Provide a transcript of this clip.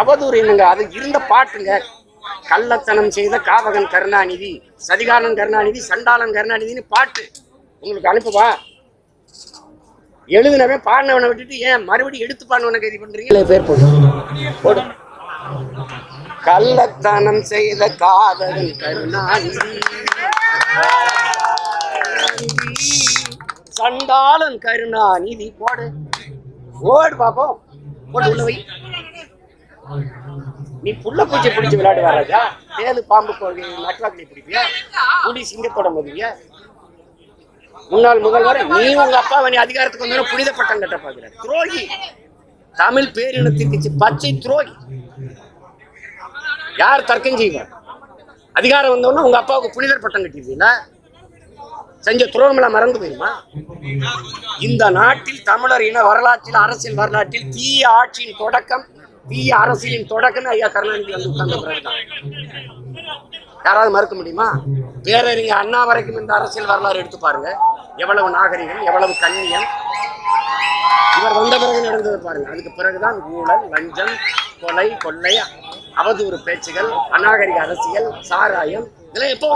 அவதூறு என்னங்க? அது இருந்த பாட்டுங்க. கள்ளத்தனம் செய்த காவகன் கருணாநிதி, சதிகாரன் கருணாநிதி, சண்டாளன் கருணாநிதினு பாட்டு உங்களுக்கு அனுப்புவா. எழுதுனவே பாடினவனை விட்டுட்டு ஏன் மறுபடியும் எடுத்து பாடினவனை கைது பண்றீங்க? பேர் போடு. கள்ளத்தனம் செய்த காவகன் கருணாநிதி, சண்டாளன் கருணாநிதி. போடு ஓடு பாப்போம். போடு உள்ள வை. நீ புள்ள பூச்சி பிடிச்சி விளையாடு வராஜா? தேது பாம்பு நட்வாக்கிலி பிடிப்பியா? புலி சிங்கத்தோட மதிய முன்னாள் முதல்வர் நீ உங்க அப்பாவை நீ அதிகாரத்துக்கு வந்து புனித பட்டம் கட்ட பாக்குற துரோகி. தமிழ் பேரினத்திற்கு பச்சை துரோகி. யார் தர்க்கம் செய்வார்? அதிகாரம் வந்தோன்னா உங்க அப்பாவுக்கு புனிதர் பட்டம் கட்டிருக்கீங்களா? செஞ்ச துரோகமெல்லாம் மறந்து போயிருமா? இந்த நாட்டில் தமிழர் இன வரலாற்றில், அரசியல் வரலாற்றில் தீய ஆட்சியின் தொடக்கம், தீய அரசியலின் தொடக்கம் ஐயா கருணாநிதி வந்து உட்கார்ந்த பிறகுதான். யாராவது மறுக்க முடியுமா? பேரறிஞர் அண்ணா வரைக்கும் இந்த அரசியல் வரலாறு எடுத்து பாருங்க. எவ்வளவு நாகரிகம், எவ்வளவு கண்ணியம். இவர் வந்த பிறகு நடந்தது பாருங்க. அதுக்கு பிறகுதான் ஊழல், லஞ்சம், கொலை, கொள்ளை, அவதூறு பேச்சுகள், அநாகரிக அரசியல், சாராயம் இதெல்லாம் எப்போ